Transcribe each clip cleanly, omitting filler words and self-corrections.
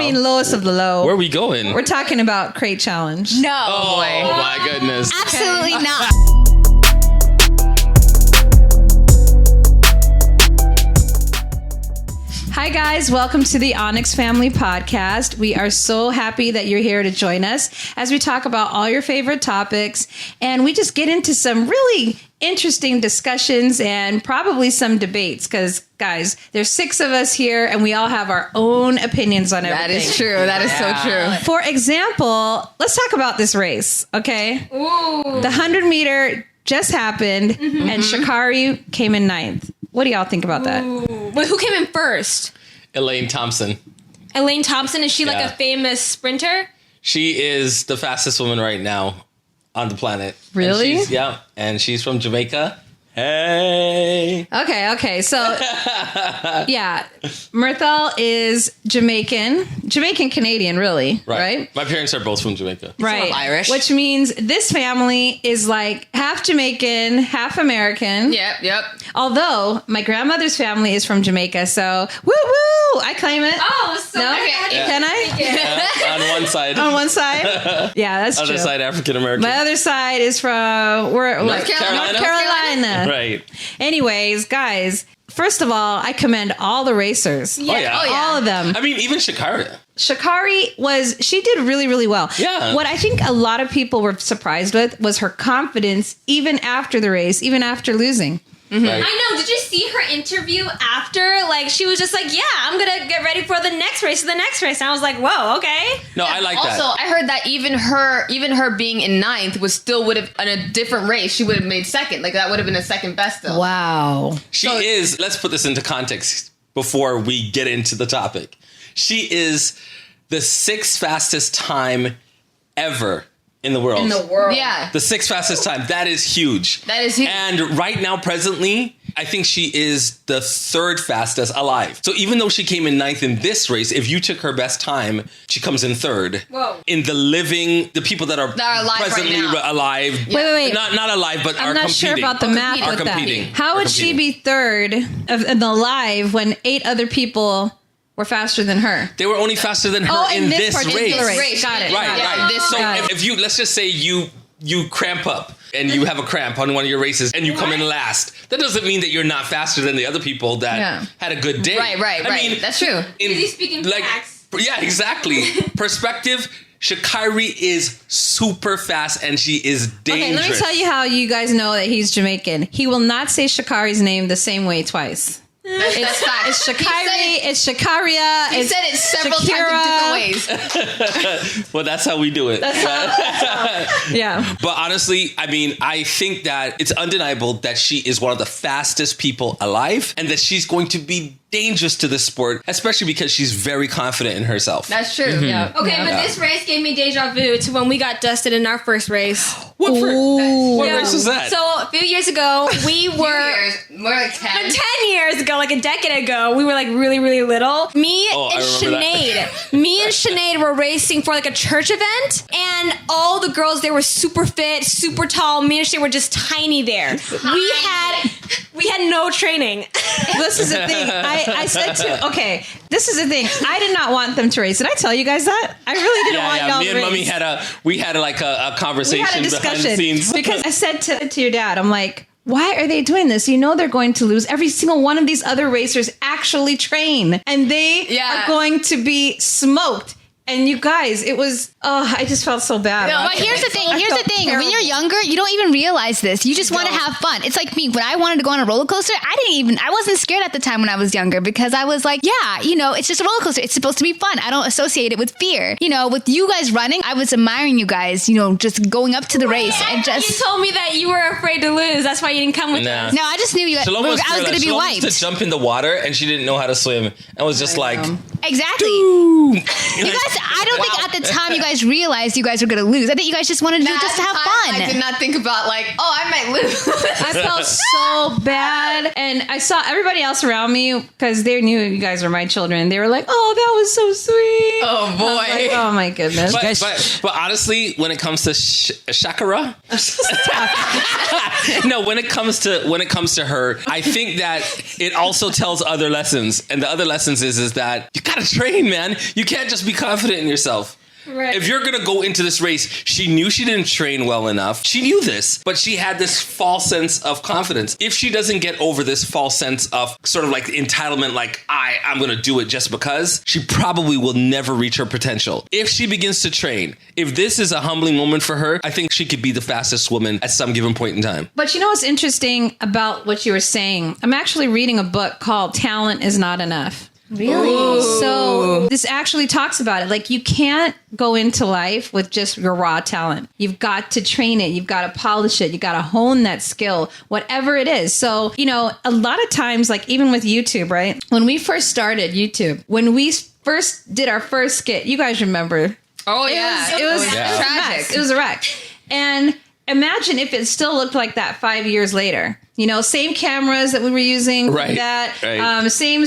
mean lowest of the low. Where are we going? We're talking about crate challenge. No. Oh my goodness. Absolutely not. Hi guys, welcome to the Onyx Family podcast. We are so happy that you're here to join us as we talk about all your favorite topics, and we just get into some really interesting discussions and probably some debates because, guys, there's 6 of us here and we all have our own opinions on everything. That is true. That is so true. For example, let's talk about this race, okay? Ooh. The 100-meter just happened and Sha'carri came in 9th. What do y'all think about that? Wait, who came in first? Elaine Thompson. Elaine Thompson? Is she like a famous sprinter? She is the fastest woman right now on the planet. Really? And she's from Jamaica. Hey. Okay. So, yeah, Myrtle is Jamaican Canadian, really, right? My parents are both from Jamaica. Right. Some Irish. Which means this family is like half Jamaican, half American. Yep. Although my grandmother's family is from Jamaica, so woo! I claim it. Oh, so No? okay. Can I? On one side. On one side? Yeah, that's Other true. side, African American. My other side is from North Carolina. Right. Anyways, guys, first of all, I commend all the racers. Oh, yeah. All of them. I mean, even Sha'carri. Sha'carri she did really, really well. Yeah. What I think a lot of people were surprised with was her confidence, even after the race, even after losing. Right. I know. Did you see her interview after? Like, she was just like, yeah, I'm going to get ready for the next race. And I was like, whoa, okay. No, I like Also, that. I heard that even her being in 9th would have in a different race. She would have made 2nd. Like that would have been a second best though. Wow. She is, let's put this into context before we get into the topic. She is the 6th fastest time ever in the world. Yeah. The 6th fastest time. That is huge. That is huge. And right now, presently, I think she is the 3rd fastest alive. So even though she came in 9th in this race, if you took her best time, she comes in 3rd. Whoa. In the people that are alive presently right now. alive. Wait. Not alive, but I'm are not competing. sure about the math Are with that. competing. How would she be 3rd in the live when 8 other people were faster than her? They were only faster than her in this particular race. Got it. Right. This So Got if you, let's just say you cramp up and you have a cramp on one of your races and you come in last, that doesn't mean that you're not faster than the other people that had a good day. Right. I mean, that's true. He's speaking facts. Yeah, exactly. Perspective. Sha'carri is super fast and she is dangerous. Okay, let me tell you how you guys know that he's Jamaican. He will not say Sha'carri's name the same way twice. That's fact. It's Sha'carri, it's Sha'carria. He said it several times in different ways. Well, that's how we do it. Yeah. But honestly, I mean, I think that it's undeniable that she is one of the fastest people alive and that she's going to be dangerous to this sport, especially because she's very confident in herself. That's true. Yeah. Okay, but this race gave me deja vu to when we got dusted in our first race. What Yeah. race was that? So a few years ago, we were... More like 10. 10 years ago, like a decade ago, we were like really, really little. Me and Sinead were racing for like a church event, and all the girls there were super fit, super tall. Me and Sinead were just tiny there. We had no training. This is the thing. I said this is the thing. I did not want them to race. Did I tell you guys that? I really didn't want y'all me to and race. Mommy had a conversation We had a behind the discussion scenes. because I said to your dad, I'm like, why are they doing this? You know they're going to lose. Every single one of these other racers actually train, and they are going to be smoked. And you guys, it was, I just felt so bad. No, but here's the thing. When you're younger, you don't even realize this. You just want to have fun. It's like me. When I wanted to go on a roller coaster, I wasn't scared at the time when I was younger because I was like, it's just a roller coaster. It's supposed to be fun. I don't associate it with fear. With you guys running, I was admiring you guys, just going up to the race and just. You told me that you were afraid to lose. That's why you didn't come with us. No, I just knew I was going to be wiped. To jump in the water and she didn't know how to swim and was just like. Exactly. You guys, I don't think at the time you guys realized you guys were going to lose. I think you guys just wanted to do it just to have fun. I did not think about I might lose. I felt so bad. And I saw everybody else around me because they knew you guys were my children. They were like, oh, that was so sweet. Oh boy. Like, oh my goodness. But honestly, when it comes to Sha'carri, no, when it comes to her, I think that it also tells other lessons, and the other lessons is that you gotta train, man. You can't just be confident in yourself. Right. If you're gonna go into this race, she knew she didn't train well enough. She knew this, but she had this false sense of confidence. If she doesn't get over this false sense of sort of like entitlement, like I'm gonna do it just because, she probably will never reach her potential. If she begins to train, if this is a humbling moment for her, I think she could be the fastest woman at some given point in time. But you know what's interesting about what you were saying? I'm actually reading a book called Talent is Not Enough. Really? So this actually talks about it. Like, you can't go into life with just your raw talent. You've got to train it. You've got to polish it. You got to hone that skill, whatever it is. So, you know, a lot of times, like even with YouTube, right? When we first started YouTube, when we first did our first skit, you guys remember? Oh yeah. It was tragic. It was a wreck. And imagine if it still looked like that 5 years later. You know, same cameras that we were using, right, same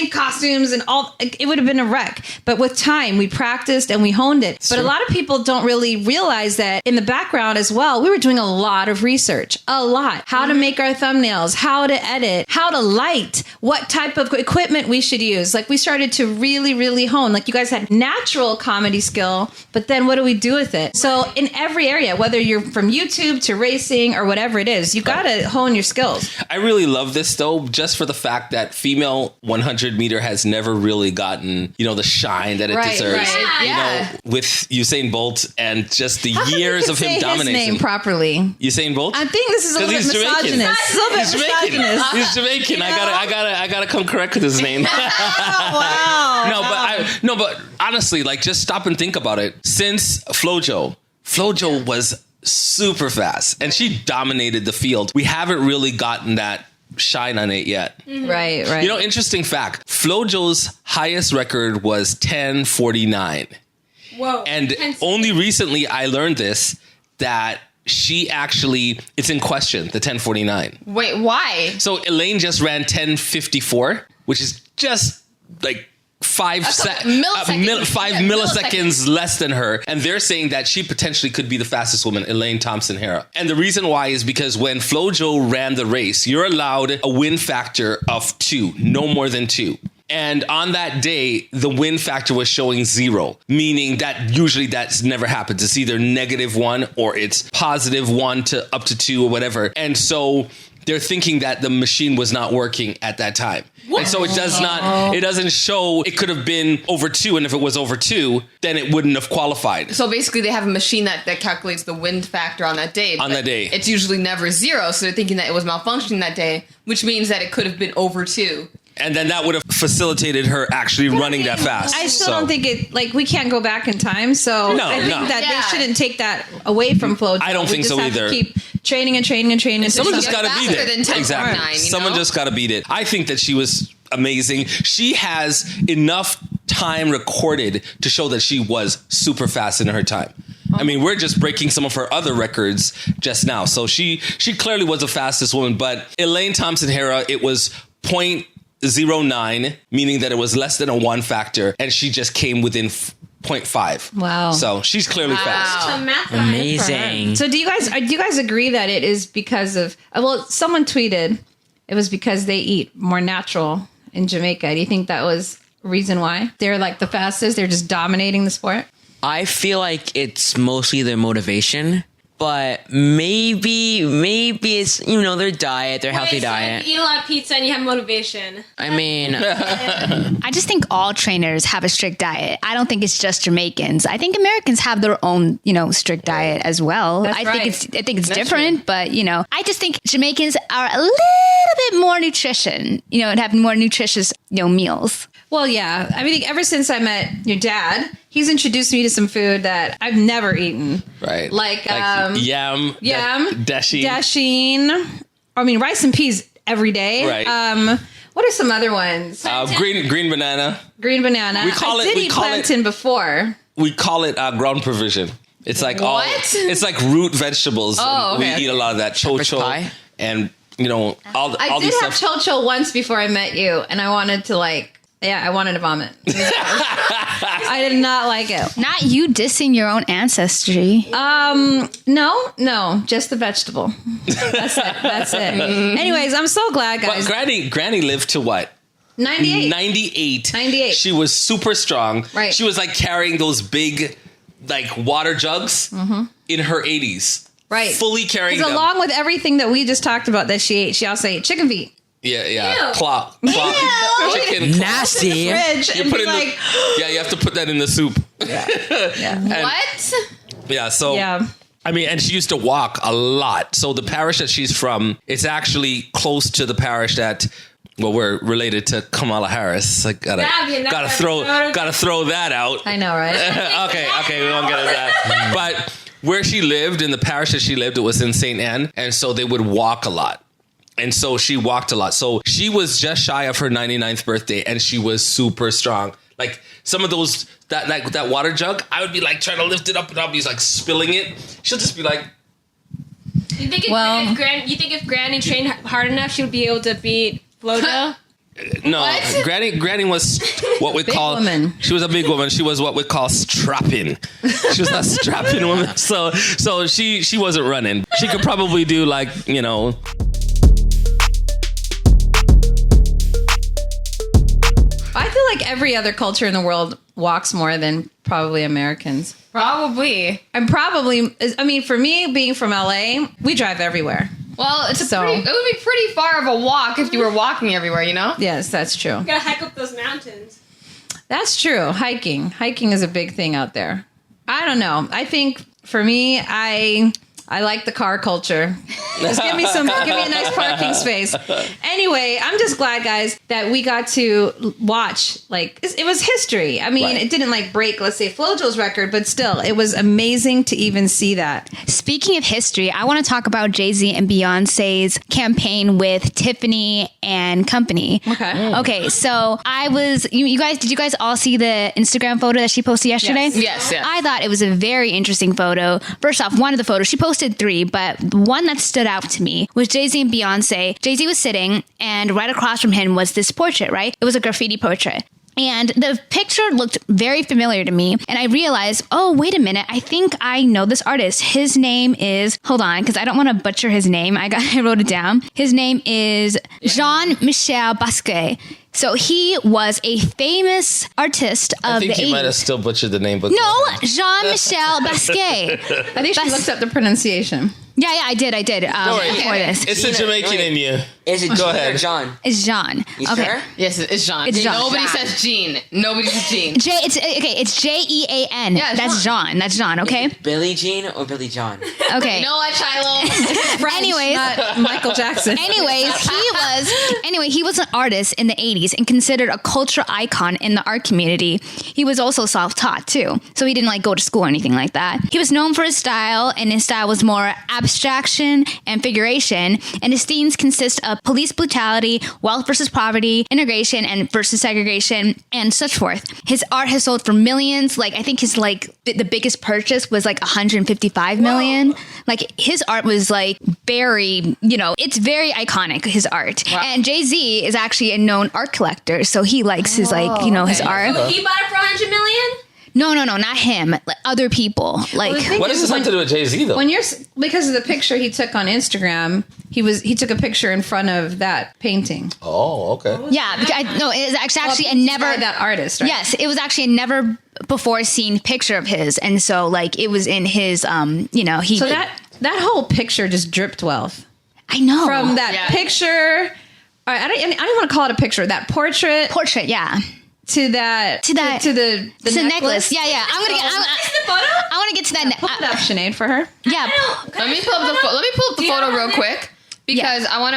costumes and all. It would have been a wreck. But with time, we practiced and we honed it. But a lot of people don't really realize that in the background as well, we were doing a lot of research, a lot. How to make our thumbnails, how to edit, how to light, what type of equipment we should use. Like, we started to really, really hone. Like, you guys had natural comedy skill, but then what do we do with it? So in every area, whether you're from YouTube to racing or whatever it is, you got to hone your skills. I really love this though, just for the fact that female 100 meter has never really gotten, you know, the shine that it deserves. Right. You know, with Usain Bolt and just the years of him dominating. His name properly. Usain Bolt? I think this is a little bit misogynist. He's Jamaican. I gotta come correct with his name. Wow. No, but honestly, like, just stop and think about it. Since Flojo was super fast and she dominated the field, we haven't really gotten that shine on it yet. Mm-hmm. Right. You know, interesting fact, Flojo's highest record was 10:49. Whoa. And only recently I learned this, that she actually, it's in question, the 10:49. Wait, why? So Elaine just ran 10:54, which is just like 5 milliseconds less than her. And they're saying that she potentially could be the fastest woman, Elaine Thompson-Herah. And the reason why is because when Flojo ran the race, you're allowed a win factor of 2, no more than 2. And on that day, the win factor was showing 0, meaning that usually that's never happens. It's either -1 or it's +1 to up to 2 or whatever. And so they're thinking that the machine was not working at that time. What? And so it doesn't show, it could have been over 2. And if it was over 2, then it wouldn't have qualified. So basically they have a machine that calculates the wind factor on that day. It's usually never 0. So they're thinking that it was malfunctioning that day, which means that it could have been over 2. And then that would have facilitated her actually running that fast. I still don't think it, like, we can't go back in time. So I think that they shouldn't take that away from Flojo. I don't think so either. To keep training and training and training. Someone just got to beat it. Exactly. Someone just got to beat it. I think that she was amazing. She has enough time recorded to show that she was super fast in her time. I mean, we're just breaking some of her other records just now. So she clearly was the fastest woman. But Elaine Thompson-Herah, it was 0.09, meaning that it was less than a 1 factor, and she just came within 0.5. Wow. So she's clearly fast. Amazing. So do you guys agree that it is because of, well, someone tweeted it was because they eat more natural in Jamaica. Do you think that was a reason why they're like the fastest? They're just dominating the sport? I feel like it's mostly their motivation. But maybe it's, you know, their diet, their healthy diet. You eat a lot of pizza and you have motivation. I mean, I just think all trainers have a strict diet. I don't think it's just Jamaicans. I think Americans have their own, you know, strict diet as well. I think it's different, but, you know, I just think Jamaicans are a little bit more nutrition, you know, and have more nutritious, you know, meals. Well, yeah. I mean, ever since I met your dad, he's introduced me to some food that I've never eaten. Right. Like yam. Dasheen. I mean, rice and peas every day. Right. What are some other ones? Green banana. Green banana. I did eat plantain before. We call it ground provision. It's like it's like root vegetables. Oh, okay. We eat a lot of that chocho and, you know, all I these did have stuff. chocho once before I met you, and I wanted to like Yeah, I wanted to vomit. I did not like it. Not you dissing your own ancestry. No, just the vegetable. That's it. Anyways, I'm so glad, guys. But Granny lived to what? 98. 98. She was super strong. Right. She was like carrying those big, like water jugs in her 80s. Right. Fully carrying them. Along with everything that we just talked about that she ate, she also ate chicken feet. Yeah. Claw. Chicken. Nasty. You put you have to put that in the soup. Yeah. What? Yeah. So. Yeah. I mean, and she used to walk a lot. So the parish that she's from, it's actually close to the parish that. Well, we're related to Kamala Harris. I gotta throw that out. I know, right? okay, we won't get into that. But where she lived, in the parish that she lived, it was in St. Anne, and so they would walk a lot. And so she walked a lot. So she was just shy of her 99th birthday, and she was super strong. Like some of those, that water jug, I would be like trying to lift it up, and I'll be like spilling it. She'll just be like. You think if Granny trained hard enough, she would be able to beat Flojo? No, What? Granny was what we call. Woman. She was a big woman. She was what we call strapping. She was a strapping woman. So she wasn't running. She could probably do like, you know. I feel like every other culture in the world walks more than probably Americans. Probably. And for me, being from LA, we drive everywhere. Well, it would be pretty far of a walk if you were walking everywhere, you know? Yes, that's true. You gotta hike up those mountains. That's true. Hiking is a big thing out there. I don't know. I think for me, I like the car culture. Just give me a nice parking space. Anyway, I'm just glad, guys, that we got to watch. Like, it was history. I mean, It didn't like break, let's say, Flojo's record, but still, it was amazing to even see that. Speaking of history, I want to talk about Jay-Z and Beyonce's campaign with Tiffany and Company. Okay. So did you guys all see the Instagram photo that she posted yesterday? Yes. I thought it was a very interesting photo. First off, one of the photos, she posted 3, but the one that stood out to me was Jay-Z and Beyonce. Jay-Z was sitting, and right across from him was this portrait, right? It was a graffiti portrait. And the picture looked very familiar to me. And I realized, oh, wait a minute. I think I know this artist. His name is, hold on, because I don't want to butcher his name. I wrote it down. His name is Jean-Michel Basquiat. So he was a famous artist of the 80s. I think you might have still butchered the name. But no, Jean-Michel Basquiat. I think she looked up the pronunciation. Yeah, I did. Don't worry. Before this. It's a Jamaican in you. Is it Jean or John? It's Jean. You okay. sure? Yes, it's Jean. It's Jean. Nobody says Jean. Nobody says Jean. It's Jean. Yeah, that's Jean. That's Jean, okay? Billie Jean or Billie John? Okay. You know what, Shiloh? French, Anyways. not Michael Jackson. He was an artist in the 80s and considered a cultural icon in the art community. He was also self-taught too. So he didn't like go to school or anything like that. He was known for his style, and his style was more abstraction and figuration, and his themes consist of police brutality, wealth versus poverty, integration and versus segregation, and such forth. His art has sold for millions. Like, I think his the biggest purchase was like 155 million. Like, his art was like very, it's very iconic, his art. Wow. And Jay-Z is actually a known art collector, so he likes his his art. So he bought it for $100 million? No, not him. Like, other people. Like, what does this have to do with Jay-Z though? Because of the picture he took on Instagram, he took a picture in front of that painting. Oh, okay. Yeah, it's actually a never that artist. Right? Yes, it was actually a never before seen picture of his, and so like it was in his he. So that whole picture just dripped wealth. I know from that picture. I don't want to call it a picture. That portrait, yeah. To the necklace. Yeah. I want to get to that. Pull it up, Sinead, for her. Yeah. Let me pull up the photo real quick. Because I want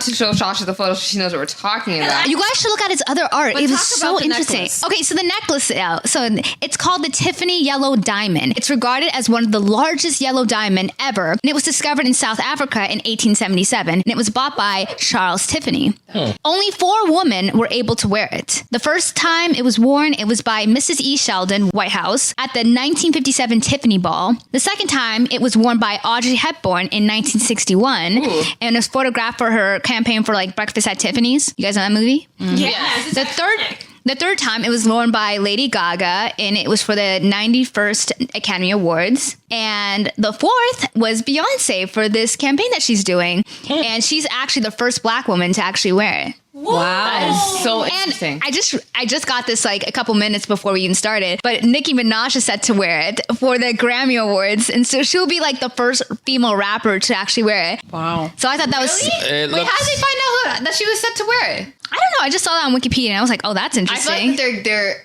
to show Shasha the photo so she knows what we're talking about. You guys should look at his other art. It was so interesting. Necklace. Okay, so the necklace, so it's called the Tiffany Yellow Diamond. It's regarded as one of the largest yellow diamond ever, and it was discovered in South Africa in 1877, and it was bought by Charles Tiffany. Only 4 women were able to wear it. The first time it was worn, it was by Mrs. E. Sheldon Whitehouse at the 1957 Tiffany Ball. The second time, it was worn by Audrey Hepburn in 1961. and was photographed for her campaign for like Breakfast at Tiffany's. You guys know that movie? Yes. The third time it was worn by Lady Gaga, and it was for the 91st Academy Awards. And the fourth was Beyonce for this campaign that she's doing. And she's actually the first Black woman to actually wear it. Wow. That is so interesting. And I just got this like a couple minutes before we even started, but Nicki Minaj is set to wear it for the Grammy Awards, and so she'll be like the first female rapper to actually wear it. Wow. So I thought that was... Wait, how did they find out that she was set to wear it? I don't know. I just saw that on Wikipedia, and I was like, oh, that's interesting.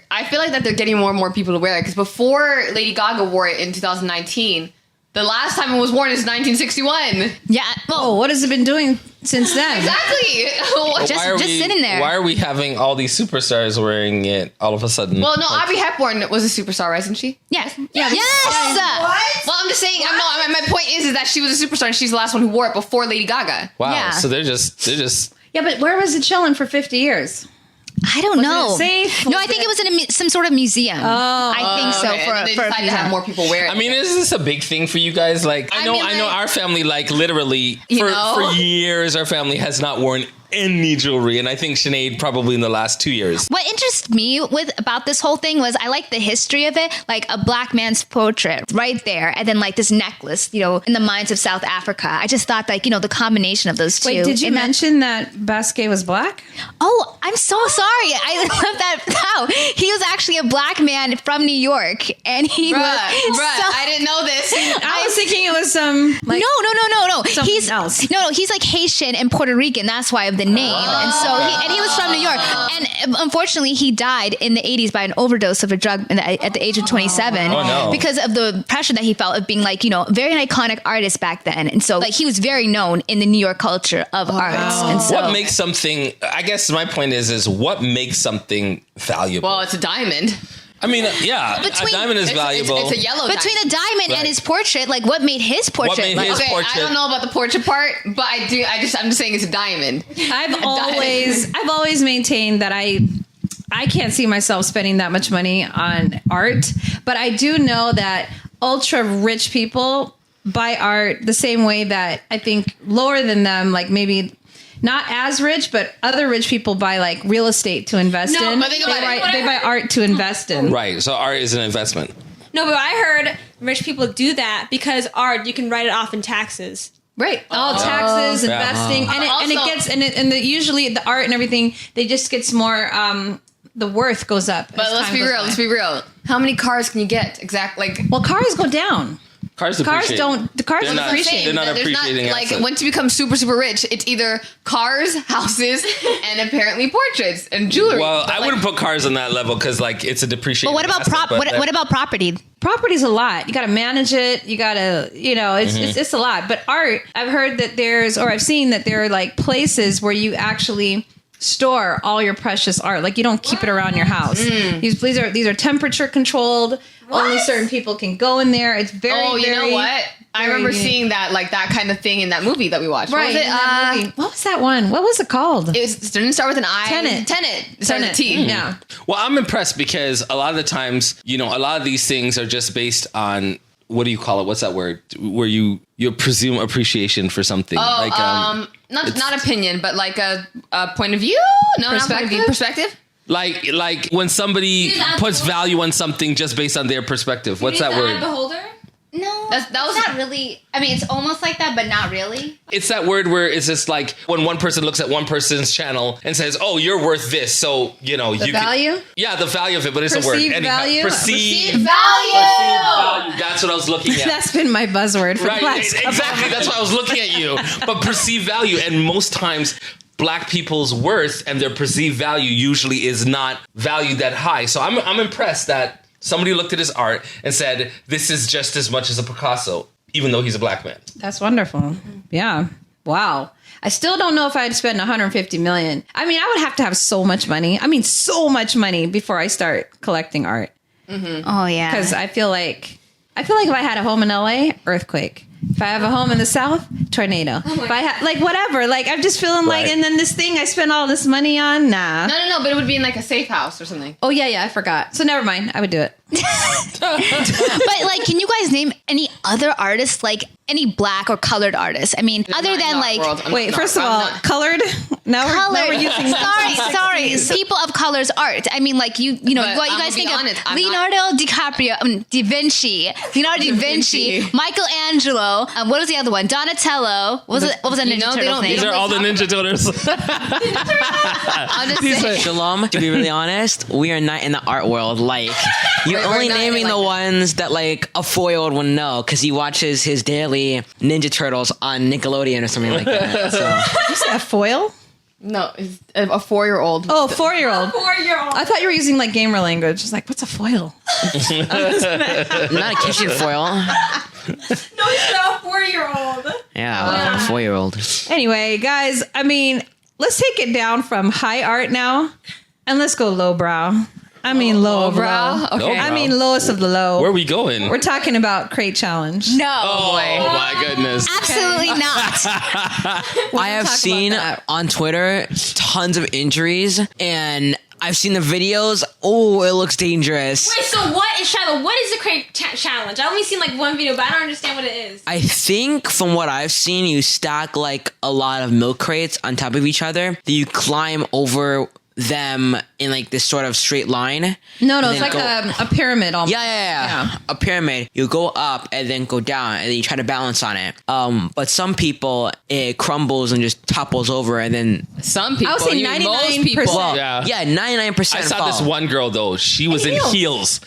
I feel like that they're getting more and more people to wear it, because before Lady Gaga wore it in 2019, the last time it was worn is 1961. Yeah. Well, what has it been doing since then? Exactly. just sitting there. Why are we having all these superstars wearing it all of a sudden? Well, no, Audrey Hepburn was a superstar, wasn't she? Yes. Yes. What? Well, I'm just saying. My point is that she was a superstar, and she's the last one who wore it before Lady Gaga. Wow. Yeah. So they're just. Yeah, but where was it chilling for 50 years? I don't know. It safe? No, I think it was in some sort of museum. Oh, I think so. Okay. And they decided to have more people wear it. I mean, is this a big thing for you guys? Like, I know our family, like, literally for years, our family has not worn any jewelry, and I think Sinead probably in the last 2 years. What interests me about this whole thing was I like the history of it, like a Black man's portrait right there, and then like this necklace, in the mines of South Africa. I just thought like, the combination of those two. Wait, did you mention that Basquiat was Black? Oh, I'm so sorry. I left that out. He was actually a Black man from New York, and he was... I didn't know this. I was thinking it was some... No. He's else. No, he's like Haitian and Puerto Rican. That's why of the name. And so he was from New York. And unfortunately, he died in the 80s by an overdose of a drug at the age of 27 because of the pressure that he felt of being like, very an iconic artist back then. And so like he was very known in the New York culture of art. And so, what makes something, I guess my point is what makes something valuable? Well, it's a diamond. I mean, yeah, a diamond is valuable. It's a yellow between diamond. a diamond and his portrait, like what made his portrait? I don't know about the portrait part, but I'm just saying it's a diamond. I've always maintained that I can't see myself spending that much money on art, but I do know that ultra rich people buy art the same way that I think lower than them, like maybe not as rich, but other rich people buy like real estate to invest in. But think about it. They buy art to invest in. Right. So art is an investment. No, but I heard rich people do that because art, you can write it off in taxes. Right. All taxes, investing, and usually the art and everything, they just gets more, the worth goes up. But let's be real. How many cars can you get? Well, cars go down. Cars don't appreciate. They're not appreciating like once you become super, super rich, it's either cars, houses, and apparently portraits and jewelry. Well, I wouldn't put cars on that level because like it's a depreciation. But what about property? Property's a lot. You got to manage it. You got to, it's a lot. But art, I've heard that I've seen that there are like places where you actually store all your precious art. Like you don't keep it around your house. These are temperature controlled. What? Only certain people can go in there. It's very. Oh, you know what? I remember seeing that kind of thing in that movie that we watched. Right. What was that one? What was it called? It didn't start with an I. Tenet. It started with a T. Yeah. Well, I'm impressed because a lot of the times, a lot of these things are just based on, what do you call it? What's that word? Where you presume appreciation for something. Not opinion, but like a point of view. No, not point of view. Perspective. Like when somebody puts value on something just based on their perspective. What's that word? Beholder? No, that was not really. I mean, it's almost like that, but not really. It's that word where it's just like when one person looks at one person's channel and says, "Oh, you're worth this," so you value. The value of it, but it's perceived a word. Value. Perceived value. That's what I was looking at. That's been my buzzword for the last exactly. That's why I was looking at you. But perceived value, and most times, Black people's worth and their perceived value usually is not valued that high. So I'm impressed that somebody looked at his art and said, this is just as much as a Picasso, even though he's a Black man. That's wonderful. Yeah. Wow. I still don't know if I'd spend $150 million. I mean, I would have to have so much money. So much money before I start collecting art. Mm-hmm. Oh, yeah. Because I feel like if I had a home in LA, earthquake. If I have a home in the South, tornado. If I have, whatever. I'm just feeling and then this thing I spent all this money on, nah. No, but it would be in like a safe house or something. Oh, yeah, I forgot. So never mind. I would do it. But can you guys name any other artists any black or colored artists. I mean, other than like, first of all, colored. Now we're using. Sorry, people of color's art. I mean, like you know, what you guys think of Leonardo DiCaprio, Leonardo da Vinci, Michelangelo. What was the other one? Donatello. What was a Ninja Turtle thing? These are all the Ninja Turtles. I'll just say, Shalom, to be really honest, we are not in the art world. Like, you're only naming the ones that like a 4-year-old would know because he watches his daily Ninja Turtles on Nickelodeon or something like that. So. You say a foil? No, it's a 4-year-old. Oh, 4-year-old. 4-year-old. I thought you were using like gamer language. It's like, what's a foil? Not a kitchen foil. No, it's not a 4-year-old. Yeah, a 4-year-old. Anyway, guys, I mean, let's take it down from high art now and let's go lowbrow. I mean, lowbrow. Okay. Lowbrow. I mean, lowest of the low. Where are we going? We're talking about crate challenge. No. Oh my goodness. Absolutely not. I have seen on Twitter tons of injuries and I've seen the videos. Oh, it looks dangerous. Wait, so what is Shiloh? What is the crate challenge? I only seen like one video, but I don't understand what it is. I think from what I've seen, you stack like a lot of milk crates on top of each other. Then you climb over them in like this sort of straight line. No, it's like a pyramid almost. Yeah. A pyramid. You go up and then go down and then you try to balance on it. But some people, it crumbles and just topples over and then... Some people. I would say 99%. Most people. Well, Yeah. yeah, 99% I saw fall. this one girl though. She was in heels.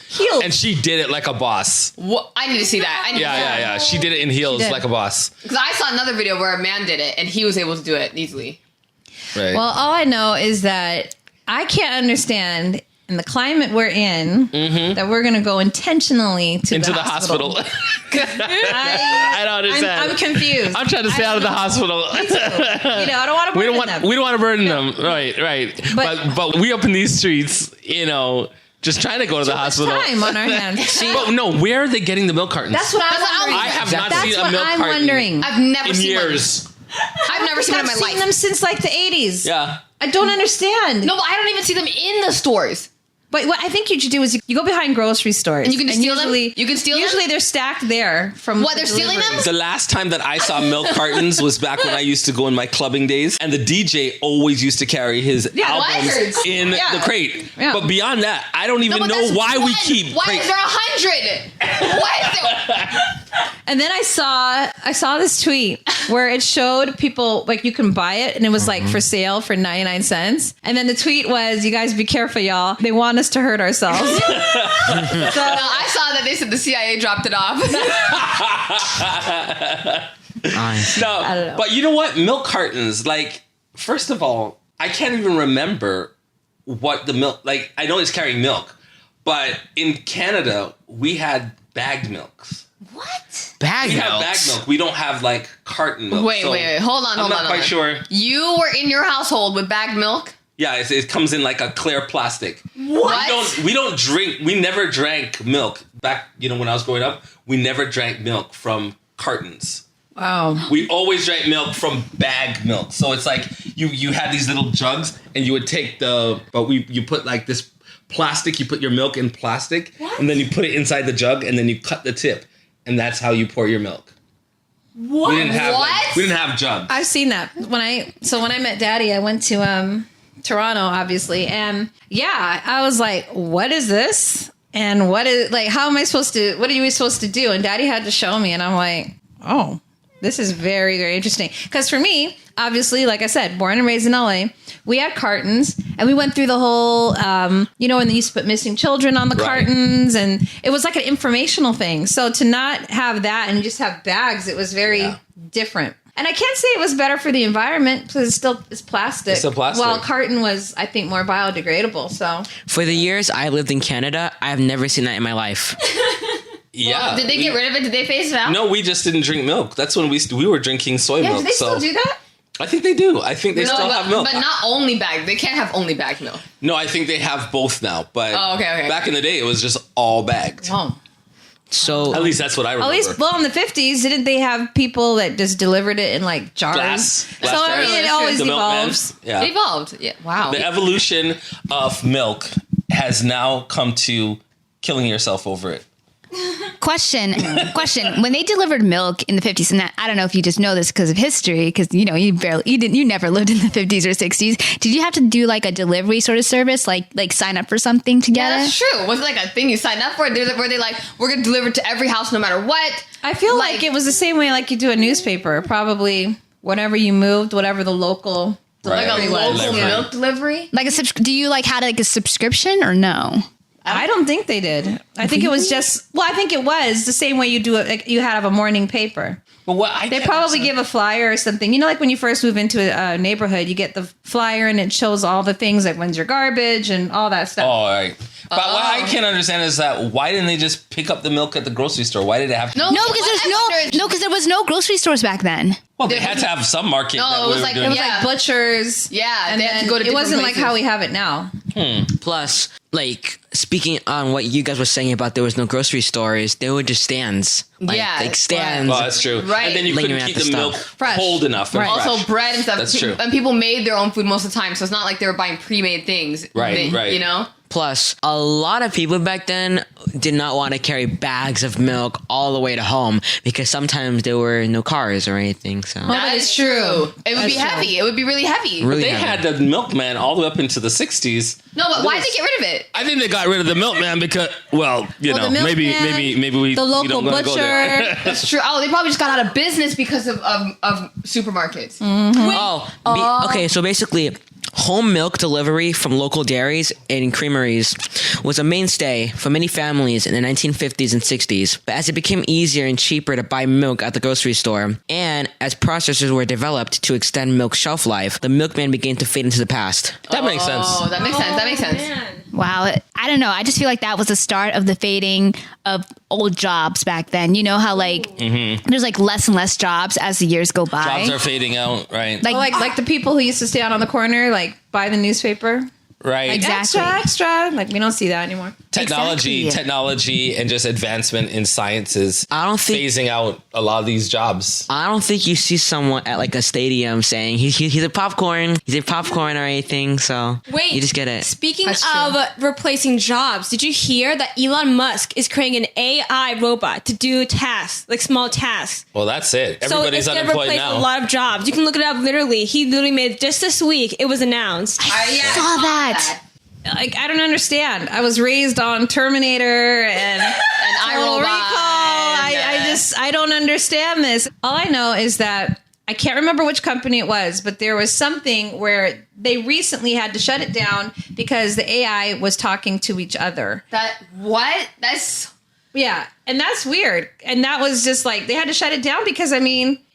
And she did it like a boss. What? I need to see that. Yeah. She did it in heels like a boss. Because I saw another video where a man did it and he was able to do it easily. Right. Well, all I know is that I can't understand in the climate we're in that we're going to go intentionally into the hospital. I don't understand. I'm confused. I'm trying to stay out of the hospital. Me too. I don't want to burden them. We don't want to burden them. Right. But we up in these streets, just trying to go to the hospital. Time on our hands. But no, where are they getting the milk cartons? That's what I'm wondering. I have not That's seen a what milk I'm carton wondering. I've never in seen years. one. I've never seen one in my I've seen life. them since like the 80s. Yeah. I don't understand. No, but I don't even see them in the stores. But what I think you should do is you go behind grocery stores. And you can just steal them? usually, You can steal them? Usually they're stacked there from What, they're stealing them? The last time that I saw milk cartons was back when I used to go in my clubbing days, and the DJ always used to carry his albums in the crate. Yeah. But beyond that, I don't even know why we keep Why crate. is there 100? Why is there... And then I saw this tweet where it showed people like you can buy it and it was like for sale for 99 cents. And then the tweet was, "You guys be careful, y'all. They want us to hurt ourselves." No, I saw that they said the CIA dropped it off. No, I don't know. but you know what? Milk cartons, like, first of all, I can't even remember what the milk, like, I know it's carrying milk, but in Canada, we had bagged milks. What? Bag We milk. have bagged milk. We don't have, like, carton milk. Wait. Hold on. I'm not quite sure. You were in your household with bagged milk? Yeah, it comes in like a clear plastic. What? We don't drink. We never drank milk back. When I was growing up, we never drank milk from cartons. Wow. We always drank milk from bagged milk. So it's like you had these little jugs, and you would take you put like this plastic. You put your milk in plastic, and then you put it inside the jug, and then you cut the tip, and that's how you pour your milk. What? We didn't have jugs. I've seen that. When I met Daddy, I went to Toronto, obviously, and yeah, I was like, "What is this? And what is like? How am I supposed to? What are you supposed to do?" And Daddy had to show me, and I'm like, "Oh, this is very, very interesting." Because for me, obviously, like I said, born and raised in LA, we had cartons, and we went through the whole, when they used to put missing children on the cartons, and it was like an informational thing. So to not have that and just have bags, it was very different. And I can't say it was better for the environment because it's plastic. It's still plastic. Well, carton was, I think, more biodegradable. So For the years I lived in Canada, I have never seen that in my life. Yeah. Did they get rid of it? Did they phase it out? No, we just didn't drink milk. That's when we were drinking soy milk. do they still do that? I think they do. I think they still have milk. But not only bagged. They can't have only bagged milk. No, I think they have both now. But okay. back in the day, it was just all bagged. Oh. So At least that's what I remember. At least, well, in the 50s, didn't they have people that just delivered it in like jars? Glass So I mean, jars. it always The milkman. evolves. Yeah. It evolved. Yeah. Wow. The evolution of milk has now come to killing yourself over it. Question. When they delivered milk in the 50s, and I don't know if you just know this because of history, because you never lived in the 50s or 60s. Did you have to do like a delivery sort of service, like sign up for something to get it? That's true. Was it like a thing you signed up for? Were they like, we're gonna deliver to every house no matter what? I feel like it was the same way like you do a newspaper. Probably whenever you moved, whatever the local delivery was. Local milk delivery. Like do you like had like a subscription or no? I don't think they did. I think it was just. Well, I think it was the same way you do it. Like you have a morning paper. But they probably give a flyer or something. You know, like when you first move into a neighborhood, you get the flyer and it shows all the things like when's your garbage and all that stuff. Oh, all right. But what I can't understand is that why didn't they just pick up the milk at the grocery store? Why did it have to? No, because there was no grocery stores back then. Well, they had to have some market. No, it was like butchers. Yeah, and they had to go to. It wasn't places. like how we have it now. Plus, like speaking on what you guys were saying about there was no grocery stores, there were just stands. Like stands. Well, that's true. Right. And then you couldn't keep the milk cold enough. And fresh. Also, bread and stuff. That's true. And people made their own food most of the time, so it's not like they were buying pre-made things. Right. You know. Plus, a lot of people back then did not want to carry bags of milk all the way to home because sometimes there were no cars or anything. So That is true. It would be heavy. It would be really heavy. Really they had the milkman all the way up into the 60s. No, but why did they get rid of it? I think they got rid of the milkman because, maybe we the local we don't wanna butcher. Go there. That's true. Oh, they probably just got out of business because of supermarkets. Okay, so basically, home milk delivery from local dairies and creameries was a mainstay for many families in the 1950s and 60s. But as it became easier and cheaper to buy milk at the grocery store, and as processors were developed to extend milk's shelf life, the milkman began to fade into the past. That makes sense. Oh, that makes sense. That makes sense. Man. Wow. I don't know. I just feel like that was the start of the fading of old jobs back then. You know how there's like less and less jobs as the years go by. Jobs are fading out, right? Like the people who used to stand on the corner, like buy the newspaper. Right. Exactly. Extra. Like we don't see that anymore. Technology and just advancement in sciences. I don't think phasing out a lot of these jobs. I don't think you see someone at like a stadium saying he's a popcorn or anything. So Wait, you just get it. Speaking of replacing jobs, did you hear that Elon Musk is creating an AI robot to do tasks, like small tasks? Well, that's it. Everybody's so it's unemployed replace now. a lot of jobs. You can look it up. He literally made it just this week. It was announced. I saw that. Like I don't understand. I was raised on Terminator and Total Recall. I don't understand this. All I know is that I can't remember which company it was, but there was something where they recently had to shut it down because the AI was talking to each other. That's and that's weird. And that was just like they had to shut it down because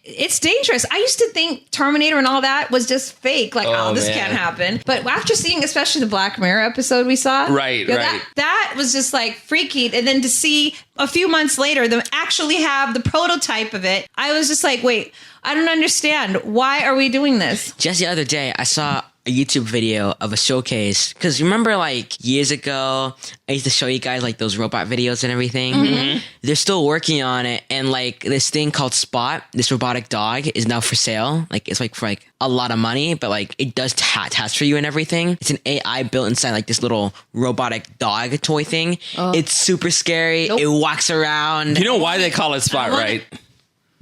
it's dangerous. I used to think Terminator and all that was just fake. Like, this can't happen. But after seeing, especially the Black Mirror episode we saw, right. That was just like freaky. And then to see a few months later them actually have the prototype of it, I was just like, wait, I don't understand. Why are we doing this? Just the other day, I saw a YouTube video of a showcase because remember like years ago I used to show you guys like those robot videos and everything. They're still working on it, and like this thing called Spot, this robotic dog, is now for sale. Like it's like for like a lot of money, but like it does tasks for you and everything. It's an AI built inside like this little robotic dog toy thing. It's super scary. It walks around. You know why they call it Spot, right?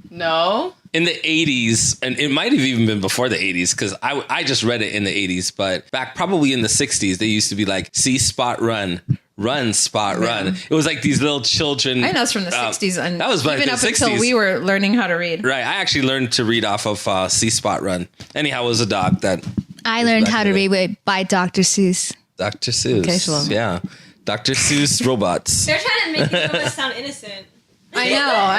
no. In the 80s, and it might have even been before the 80s, because I just read it in the 80s, but back probably in the 60s, they used to be like, see Spot run, Spot run. It was like these little children. I know it's from the 60s. And that was back even in up the 60s. until we were learning how to read. Right. I actually learned to read off of See Spot Run. Anyhow, it was a dog that... I learned how to read by Dr. Seuss. Dr. Seuss. Okay, Shalom. Yeah. Dr. Seuss robots. They're trying to make it sound innocent. I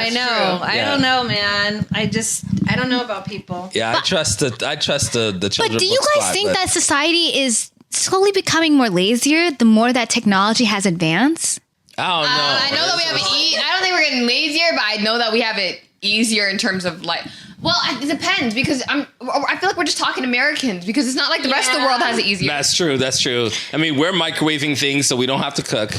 know. True. I don't know, man. I don't know about people. Yeah, I trust the children. But do you guys think that society is slowly becoming more lazier the more that technology has advanced? I don't know. I know that we have it. I don't think we're getting lazier, but I know that we have it easier in terms of like. Well, it depends because I feel like we're just talking Americans because it's not like the rest of the world has it easier. That's true. I mean, we're microwaving things so we don't have to cook.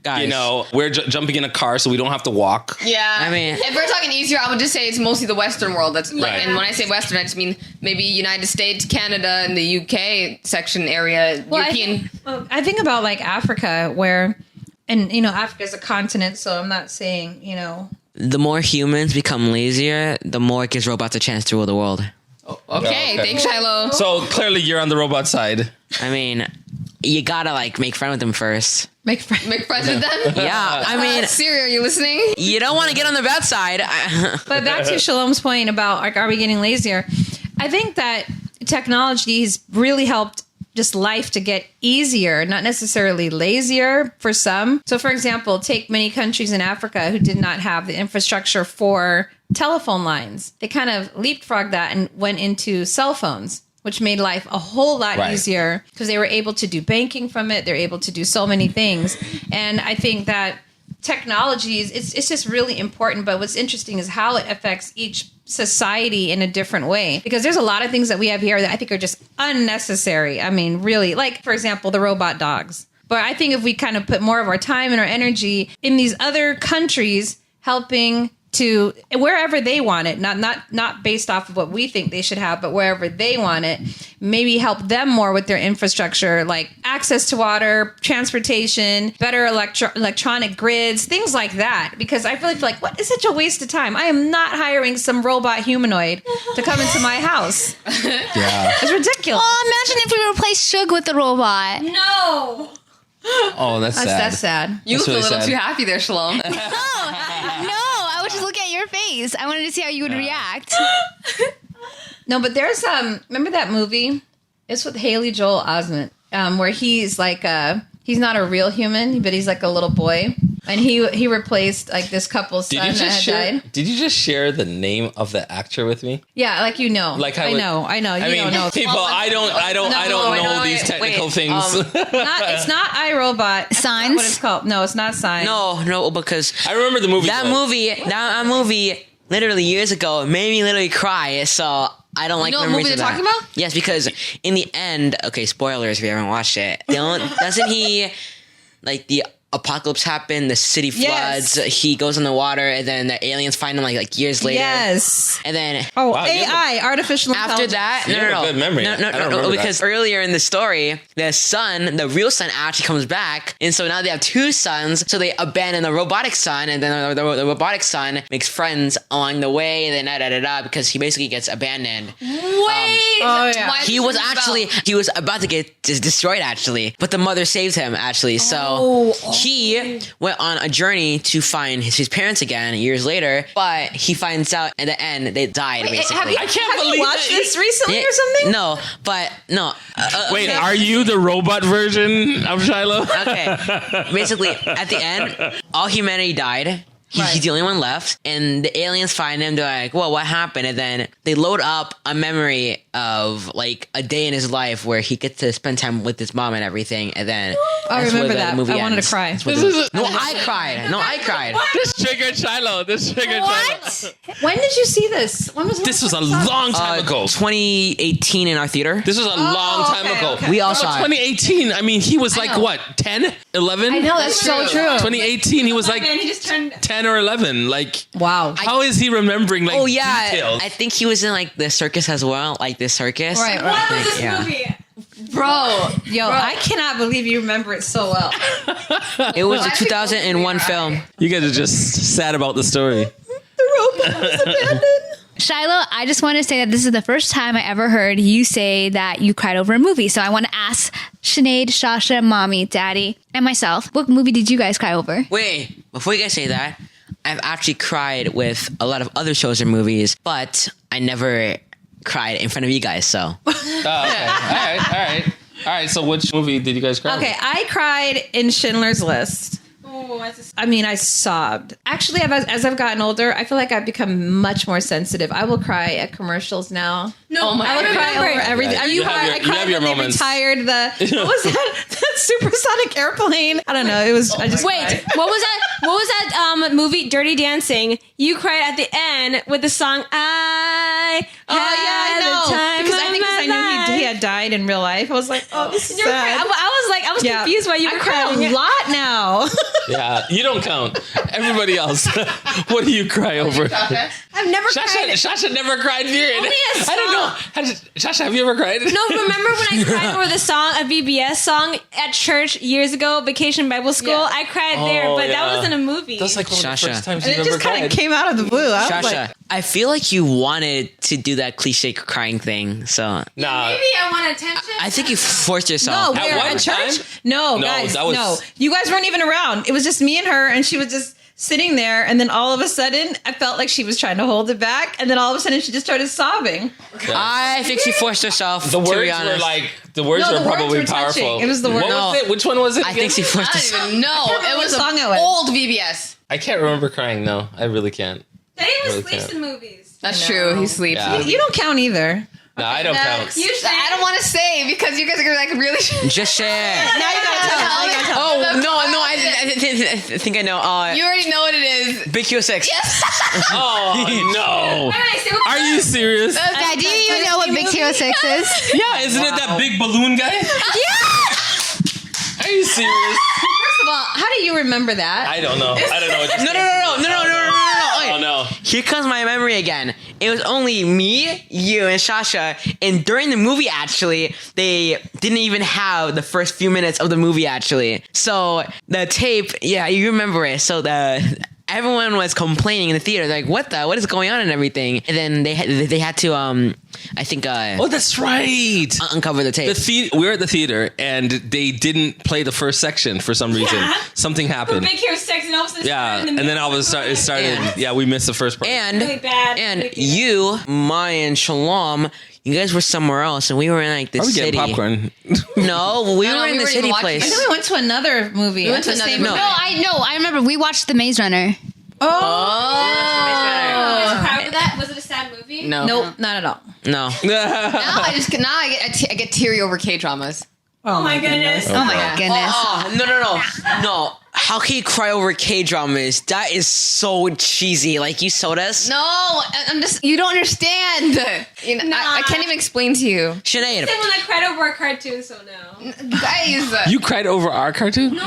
Guys. You know, we're jumping in a car so we don't have to walk. Yeah. I mean, if we're talking easier, I would just say it's mostly the Western world. That's like, Right. and when I say Western, I just mean maybe United States, Canada, and the UK section area. Well, I think about like Africa where and Africa is a continent, so I'm not saying The more humans become lazier, the more it gives robots a chance to rule the world. Okay, thanks, Shiloh. So clearly you're on the robot side. I mean, you gotta make friends with them first. make friends. Make friends with them? Yeah, I mean, Siri, are you listening? you don't want to get on the bad side. But back to Shalom's point about are we getting lazier? I think that technology has really helped just life to get easier, not necessarily lazier for some. So, for example, take many countries in Africa who did not have the infrastructure for telephone lines. They kind of leapfrogged that and went into cell phones, which made life a whole lot easier because they were able to do banking from it. They're able to do so many things. And I think that technology it's just really important. But what's interesting is how it affects each society in a different way, because there's a lot of things that we have here that I think are just unnecessary. I mean, really, like, for example, the robot dogs. But I think if we kind of put more of our time and our energy in these other countries helping to wherever they want it, not based off of what we think they should have, but wherever they want it, maybe help them more with their infrastructure, like access to water, transportation, better electronic grids, things like that. Because I really feel like, what is such a waste of time? I am not hiring some robot humanoid to come into my house. Yeah. It's ridiculous. Oh, imagine if we replaced Suge with the robot. No. Oh, that's sad. That's sad. You That's look really a little sad. too happy there, Shalom. No, I was just looking at your face. I wanted to see how you would react. No, but there's remember that movie? It's with Haley Joel Osment, where he's like he's not a real human, but he's like a little boy, and he replaced like this couple's son that had died. Did you just share the name of the actor with me? Yeah, like Like I know. You don't know. People, I don't know these technical things. It's not iRobot. Signs? What it's called? No, it's not Signs. No, because I remember the movie. that movie literally years ago made me literally cry. So I don't like You know what memories movie of they're that. talking about? Yes, because in the end, okay, spoilers if you haven't watched it. Doesn't he like the apocalypse happened, the city floods, he goes in the water, and then the aliens find him like years later. Yes. And then Oh, Wow, you AI, artificial after intelligence. that, You have a good memory. I don't remember because that. earlier in the story, the real son actually comes back, and so now they have two sons. So they abandon the robotic son, and then the robotic son makes friends along the way, and then because he basically gets abandoned. Wait. Oh, yeah. Why He is was this actually about- he was about to get destroyed actually, but the mother saved him actually. So he went on a journey to find his parents again years later, but he finds out at the end they died basically. have you- I can't Have you believe watched that. this recently Yeah, or something? No, but no. Wait, are you the robot version of Shiloh? Okay. Basically, at the end, all humanity died. He's the only one left, and the aliens find him. They're like, "Well, what happened?" And then they load up a memory of like a day in his life where he gets to spend time with his mom and everything. And then I that's where remember the that. movie I wanted ends. to cry. That's what I cried. This triggered Shiloh. What? When did you see this? When was This was a long time ago. 2018 in our theater. This was a long time okay, ago. okay. We all Bro, saw it. 2018. I mean, he was like know. what? 10, 11? I know, that's so true. 2018. He was like Man, he just turned. 10 or 11. Like, Wow. how is he remembering like Oh yeah, details? I think he was in like the circus as well, like this circus. Right, What right. was this Yeah. movie? Bro. Yo, I cannot believe you remember it so well. It was a I think 2001 we'll be film. alright. You guys are just sad about the story. The robot was abandoned. Shiloh, I just want to say that this is the first time I ever heard you say that you cried over a movie. So I want to ask Sinead, Shasha, Mommy, Daddy, and myself, what movie did you guys cry over? Wait, before you guys say that, I've actually cried with a lot of other shows or movies, but I never cried in front of you guys, so. Oh, okay. All right. So which movie did you guys cry? Okay, I cried in Schindler's List. Oh, that's I mean, I sobbed. Actually, as I've gotten older, I feel like I've become much more sensitive. I will cry at commercials now. no. Oh my I would God. cry remember over it. everything. Yeah, Are you you have cried? your- I you cried have your when moments. they retired what was that supersonic airplane? I don't know. It was. I just Wait, cried. what was that? What was that movie, Dirty Dancing? You cried at the end with the song "I." Oh yeah, I know. Had the time Because I of think my I knew he life. had died in real life. I was like, oh, this is You're sad. crying. I was confused why you were I cry crying. a lot now. Yeah, you don't count. Everybody else. What do you cry over? I've never cried. Shasha never cried, period. Only a I don't know. Shasha, have you ever cried? No, remember when I cried over the song, a VBS song at church years ago, Vacation Bible School? Yeah. I cried there, but that wasn't a movie. That's like one of the Shasha. first times And you've it ever just kind cried. of came out of the blue. I was Shasha, like, I feel like you wanted to do that cliche crying thing, so Nah. Maybe I want attention. I think you forced no, yourself. we At were one at church. time? No, No, guys, that was- no. You guys weren't even around. It was just me and her, and she was just sitting there. And then all of a sudden, I felt like she was trying to hold it back. And then all of a sudden, she just started sobbing. I think she forced herself. The to words be were honest. like, the words No, were the words probably were touching. powerful. It was the word- What was No. it? Which one was it? I think she again? forced I herself. don't even know. It was what song it was. old VBS. I can't remember crying. No, I really can't. Dave Really sleeps can't. in movies. That's true. He sleeps. Yeah. You don't count either. No, I don't count. You should. I don't want to say because you guys are like really. Just share. Now you gotta tell. Now you gotta tell. Oh no, I think I know. You already know what it is. Big Q6. Oh no! Wait, say what- Are you serious? Guy, do you even know what Big Hero 6 is? Yeah, isn't it that big balloon guy? Are you serious? First of all, how do you remember that? I don't know. I don't know. It just No. Oh no! Here comes my memory again. It was only me, you, and Shasha. And during the movie, actually, they didn't even have the first few minutes of the movie, actually. So the tape, yeah, you remember it. So everyone was complaining in the theater, like, what is going on and everything. And then they had to, I think, Oh, that's right. uncover the tape. We were at the theater and they didn't play the first section for some reason. Yeah. Something happened. Big Hero 6 and all of a sudden Yeah, started in and the then middle all of a sudden it started. Yeah. Yeah, we missed the first part. Really bad. And Really bad. you, Maya, and Shalom, you guys were somewhere else, and we were in like the Are we city. getting popcorn? No, we No, were in we the weren't city even watching place. And then we went to another movie. We went to At the another same- movie. I remember we watched The Maze Runner. Oh. Was you proud of that? Was it a sad movie? No. Nope, not at all. No. Now I get teary over K dramas. Oh my goodness. Oh my Yeah. goodness. Oh, no. How can you cry over K-dramas? That is so cheesy. Like, you sodas? No, I'm just you don't understand. You know, I can't even explain to you, Sinead. Someone that cried over a cartoon, so no. guys. You cried over our cartoon? No.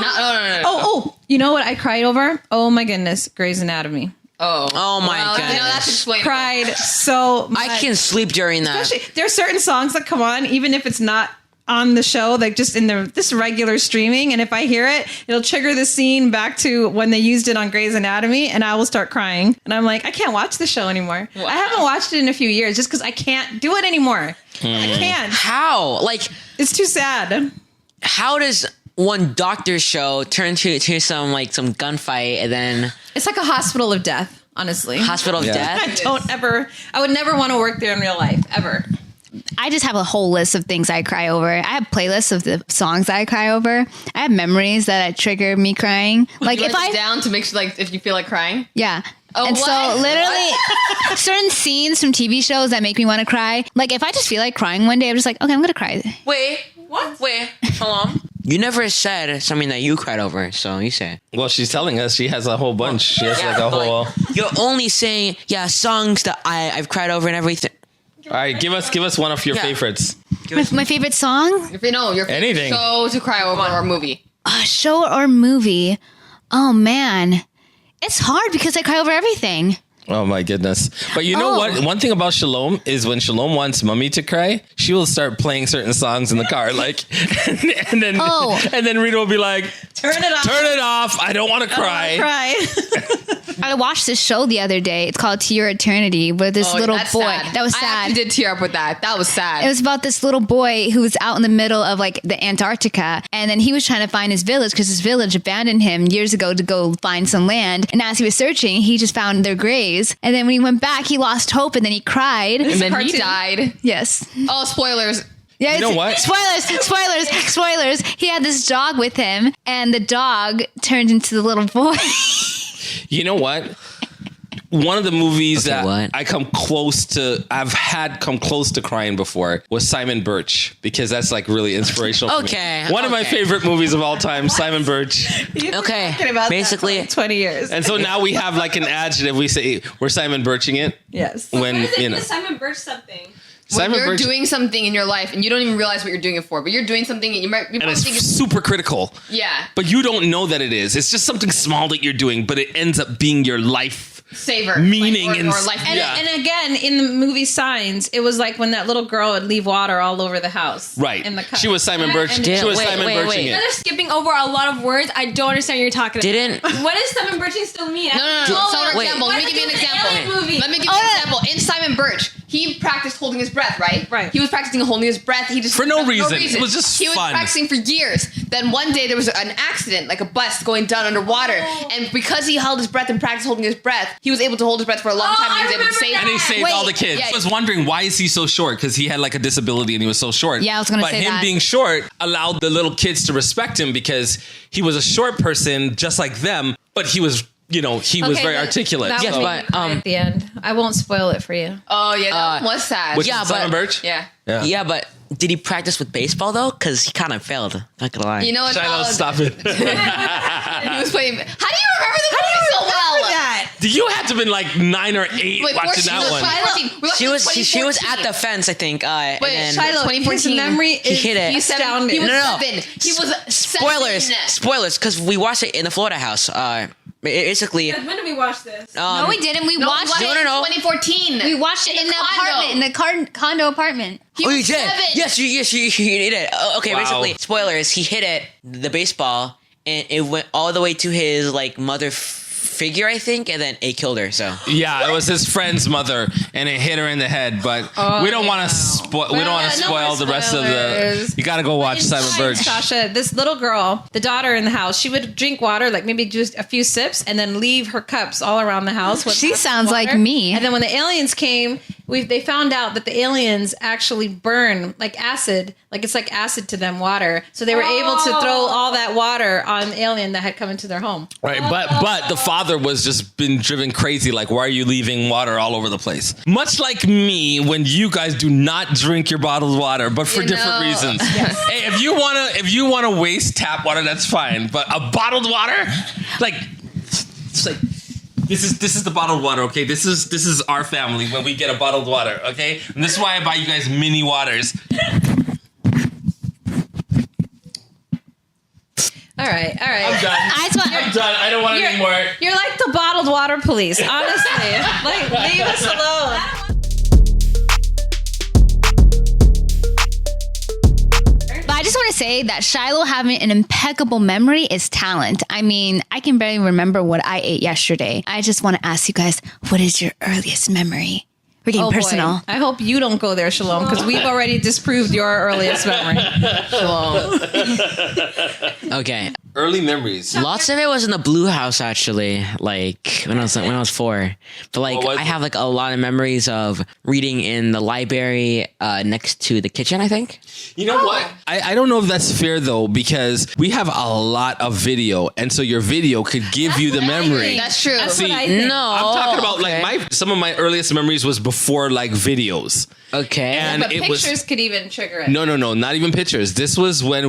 Oh, you know what I cried over? Oh my goodness, Grey's Anatomy. Oh my well, goodness. You know, that's explainable. Cried so much. I can't sleep during that. Especially, there are certain songs that come on, even if it's not on the show, like just in this regular streaming, and if I hear it, it'll trigger the scene back to when they used it on Grey's Anatomy, and I will start crying. And I'm like, I can't watch the show anymore. I haven't watched it in a few years just because I can't do it anymore. I can't. How? Like, It's too sad. how does one doctor's show turn to some gunfight and then It's like a hospital of death, honestly. hospital of Yeah. death? I would never want to work there in real life, ever. I just have a whole list of things I cry over. I have playlists of the songs that I cry over. I have memories that trigger me crying. Like You if write it I, down to make sure, like, if you feel like crying. yeah. Oh, and what? so literally certain scenes from TV shows that make me want to cry. Like if I just feel like crying one day, I'm just like, okay, I'm going to cry. Wait. What? Wait. Shalom. You never said something that you cried over, so you say. Well, she's telling us she has a whole bunch. She has like a whole. You're only saying, songs that I've cried over and everything. All right, give us one of your Yeah. favorites. My favorite song? If you know your favorite Anything. show to cry over or movie. A show or movie? Oh man. It's hard because I cry over everything. Oh my goodness! But you know Oh. what? One thing about Shalom is when Shalom wants Mummy to cry, she will start playing certain songs in the car, like, and then Rita will be like, Turn it off. "Turn it off! I don't want to cry." I watched this show the other day. It's called To Your Eternity with this little That's boy. sad. That was I sad. actually did tear up with that. That was sad. It was about this little boy who was out in the middle of like the Antarctica, and then he was trying to find his village because his village abandoned him years ago to go find some land. And as he was searching, he just found their graves. And then when he went back, he lost hope, and then he cried. and then he cartoon. died. Yes. Oh, spoilers. Yeah, You know what? Spoilers. He had this dog with him, and the dog turned into the little boy. You know what? One of the movies Okay, that what? I've had come close to crying before was Simon Birch, because that's like really inspirational. for me. Okay, One of my okay. favorite movies of all time, Simon Birch. Okay, Talking about basically- that for like 20 years. And so now we have like an adjective. We say we're Simon Birching it Yes. when What is it you know. Simon Birch something? when Simon you're Birch- doing something in your life and you don't even realize what you're doing it for, but you're doing something and you and probably it's think it's super critical. yeah, But you don't know that it is. It's just something small that you're doing, but it ends up being your life savor meaning like, and or life. And, Yeah. and again, in the movie Signs, it was like when that little girl would leave water all over the house. Right. In the cup. She was Simon Birch. And- She was Wait, Simon wait, Birching wait. You guys it. are skipping over a lot of words. I don't understand what you're talking about. Didn't- What does Simon Birching still mean? No. Oh, So, for wait. example, let me What give you an does it do with example. the alien movie? Let me give you an example. In Simon Birch, he practiced holding his breath, right? Right. He was practicing holding his breath. He just For no reason. It was just he was fun. practicing for years. Then one day there was an accident, like a bus going down underwater, and because he held his breath and practiced holding his breath, he was able to hold his breath for a long Oh, time. And he I was able to remember save. that. And he saved Wait. all the kids. Yeah. I was wondering, why is he so short? Because he had like a disability and he was so short. Yeah, I was gonna but say him that. being short allowed the little kids to respect him because he was a short person just like them, but he was, he was Okay, very but articulate. That Yes, was but, at the end. I won't spoil it for you. Oh yeah, that one was sad. Which Yeah, is Simon but- Birch? yeah. Yeah, but did he practice with baseball though? Because he kind of failed. Not gonna lie. You know what? Shiloh, stop it. He was playing. How do you remember the movie so well? That. You had to have been like 9 or 8 Wait, watching 14, that one. 2014. We watched she it in was at 2014. the fence, I think. And Wait, then, Shiloh, His 2014. memory is hit it. He's astounding. He was No. 7. He was 7. spoilers, because we watched it in the Florida house. Basically, When did we watch this? No, we didn't. We No, watched we it. watched it no. in 2014. We watched it in the condo. apartment, in the condo apartment. He oh, was you did? 7. Yes, you hit it. Okay, Wow. basically, spoilers. He hit it, the baseball, and it went all the way to his like mother figure, I think, and then it killed her. So Yeah, it was his friend's mother, and it hit her in the head. But we don't want to spoil. We don't want to no spoil more the rest of the. spoilers. You got to go watch Simon Birch. Sasha, this little girl, the daughter in the house, she would drink water, like maybe just a few sips, and then leave her cups all around the house. With She lots of sounds like water. me. And then when the aliens came, they found out that the aliens actually burn like acid, like it's like acid to them, water. So they were able to throw all that water on the alien that had come into their home. Right, but the father was just been driven crazy. Like, why are you leaving water all over the place? Much like me, when you guys do not drink your bottled water, but for different reasons. Hey, if you wanna waste tap water, that's fine. But a bottled water, like, it's like. This is the bottled water, okay? This is our family when we get a bottled water, okay? And this is why I buy you guys mini waters. All right. I'm done. I'm done. I don't want any more. You're like the bottled water police, honestly. Like, leave us alone. But I just want to say that Shiloh having an impeccable memory is talent. I mean, I can barely remember what I ate yesterday. I just want to ask you guys, what is your earliest memory? We're getting Boy. personal. I hope you don't go there, Shalom, because we've already disproved your earliest memory. okay, Early memories. lots of it was in the blue house actually. Like when I was 4. But like What was I it? have like a lot of memories of reading in the library next to the kitchen. I think. You know what? I don't know if that's fair though, because we have a lot of video, and so your video could give you the memory. That's true. That's See, what I think. No, I'm talking about okay. like some of my earliest memories was before like videos. Okay. And But it pictures was could even trigger it. no, not even pictures. This was when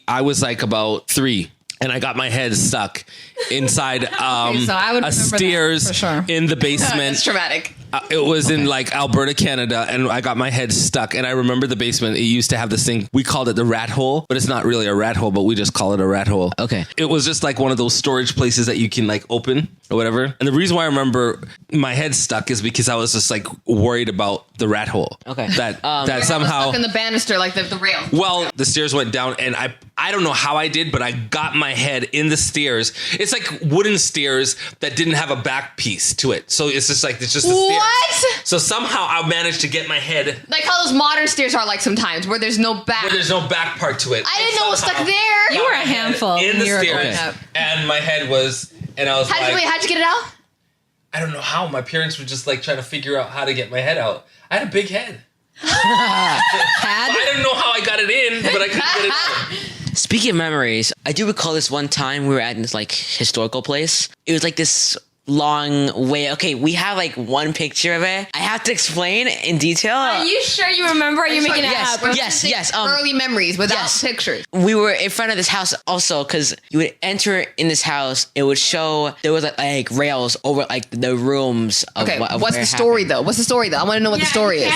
I was like about 3. And I got my head stuck inside so I would remember that stairs for sure. in the basement. That's traumatic. It was in like Alberta, Canada, and I got my head stuck. And I remember the basement. It used to have this thing. We called it the rat hole, but it's not really a rat hole, but we just call it a rat hole. Okay. It was just like one of those storage places that you can like open or whatever. And the reason why I remember my head stuck is because I was just like worried about the rat hole. Okay. That somehow. Stuck in the banister, like the rail. Well, the stairs went down, and I don't know how I did, but I got my head in the stairs. It's like wooden stairs that didn't have a back piece to it. So it's just the stairs. What? So somehow I managed to get my head Like how those modern stairs are like sometimes, where there's no back. where there's no back part to it. I didn't know it was stuck Somehow there. You were a handful in when the you were growing stairs, up. and my head was, and I was How'd you get it out? I don't know how. My parents were just like trying to figure out how to get my head out. I had a big head. I didn't know how I got it in, but I couldn't get it out. Speaking of memories, I do recall this one time we were at this like historical place. It was like this long way. Okay, we have like one picture of it. I have to explain in detail. Are you sure you remember? Or are you making it Yes, up? yes. Early memories without yes. pictures. We were in front of this house also because you would enter in this house. It would show there was like rails over like the rooms. Of Okay, of what's where the it story happened. though? What's the story though? I want to know what the story is.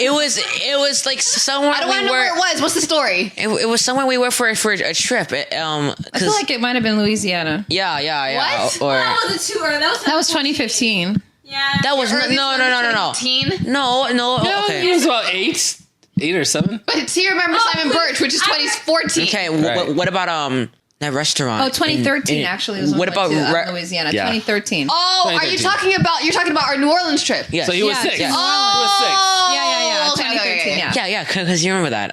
It was like somewhere I don't want to know where it was. What's the story? It was somewhere we were for a trip. I feel like it might have been Louisiana. Yeah. What? Or That was a tour. That was 2015. Yeah. that was no. 2015? No. He Okay. was about 8 or 7. But see, remember Simon Birch, which is 2014. Okay. Right. What about that restaurant? Oh, 2013 in- actually was what about Louisiana? Yeah. 2013. Oh, are you 2013. you're talking about our New Orleans trip? Yes. So he was Yeah, 6. yeah. He was 6. Yeah. Okay, 2013. Yeah. Yeah, because you remember that.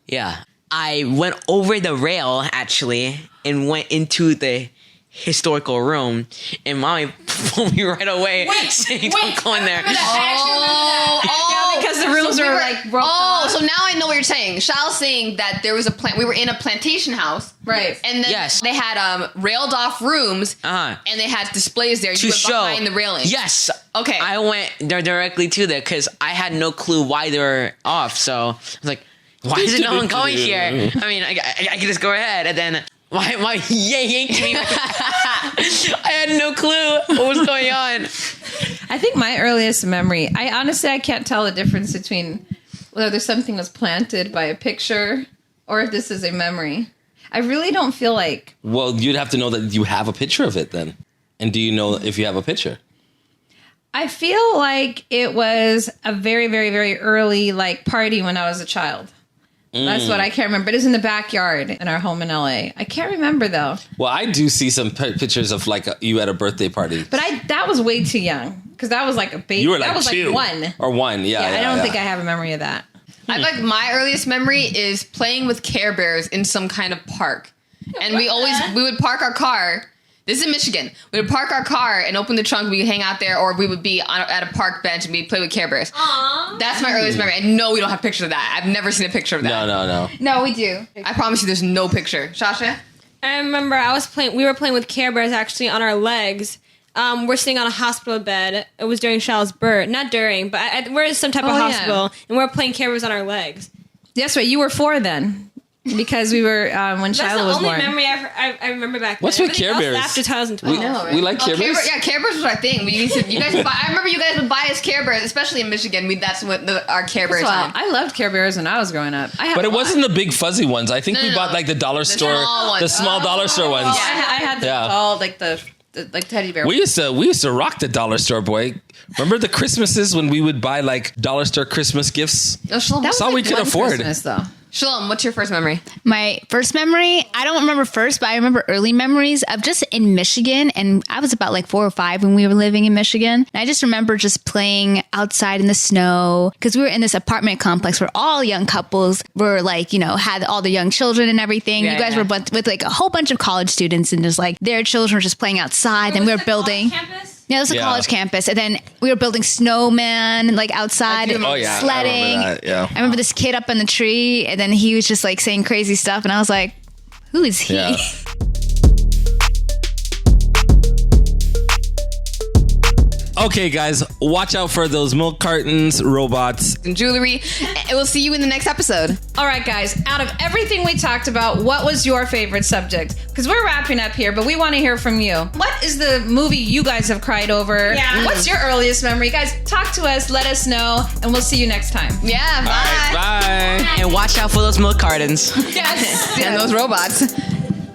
Yeah. I went over the rail actually and went into the historical room, and Mommy pulled me right away saying, "Don't go in there." Because the rooms were like roped off. so now I know what you're saying. Sha''s saying that there was we were in a plantation house. Right. And then Yes. they had railed off rooms, Uh-huh. and they had displays there. To You went show behind the railing. Yes. Okay. I went there directly to there because I had no clue why they were off. So I was like, "Why is no one going here?" I mean, I can just go ahead, and then my yanked me. I had no clue what was going on. I think my earliest memory, I can't tell the difference between whether something was planted by a picture or if this is a memory. I really don't feel like... Well, you'd have to know that you have a picture of it then. And do you know if you have a picture? I feel like it was a very, very, very early like party when I was a child. That's what I can't remember. It was in the backyard in our home in LA. I can't remember though. Well, I do see some pictures of like you at a birthday party. But that was way too young because that was like a baby. You were like that was 2 like 1. or 1. Yeah, I don't think I have a memory of that. I feel like my earliest memory is playing with Care Bears in some kind of park. And we would park our car. This is in Michigan. We would park our car and open the trunk. We would hang out there, or we would be at a park bench and we'd play with Care Bears. Aww. That's my earliest memory. I know we don't have pictures of that. I've never seen a picture of that. No. No, we do. I promise you there's no picture. Shasha? I remember we were playing with Care Bears actually on our legs. We're sitting on a hospital bed. It was during Sha''s birth. Not during, but we're in some type of yeah. hospital. And we're playing Care Bears on our legs. That's right. You were 4 then. Because we were when That's Shiloh the was only born. memory I remember back then. What's with Everything Care else Bears? After 2012. We like Care Bears? Care Bears was our thing. I remember you guys would buy us Care Bears, especially in Michigan. That's what our Care Bears Well, time. I loved Care Bears when I was growing up. But it wasn't the big fuzzy ones. I think we bought like the dollar store, small ones. the small dollar store ones. I had the Yeah. doll, like the teddy bear. We used to rock the dollar store, boy. Remember the Christmases when we would buy like dollar store Christmas gifts? Shalom, That was all we like could one afford. Christmas, though. Shalom, what's your first memory? My first memory, I don't remember first, but I remember early memories of just in Michigan. And I was about like 4 or 5 when we were living in Michigan. And I just remember just playing outside in the snow because we were in this apartment complex where all young couples were like, had all the young children and everything. Yeah, you guys yeah. were with like a whole bunch of college students and just like their children were just playing outside. And we were building. Yeah, it was a Yeah. college campus. And then we were building snowmen like outside, I do remember Oh, yeah. sledding. I remember that, yeah. I remember this kid up in the tree, and then he was just like saying crazy stuff, and I was like, "Who is he?" Yeah. Okay, guys, watch out for those milk cartons, robots. And jewelry. And we'll see you in the next episode. All right, guys, out of everything we talked about, what was your favorite subject? Because we're wrapping up here, but we want to hear from you. What is the movie you guys have cried over? Yeah. What's your earliest memory? Guys, talk to us, let us know, and we'll see you next time. Yeah, bye. Bye. And watch out for those milk cartons. Yes. And those robots.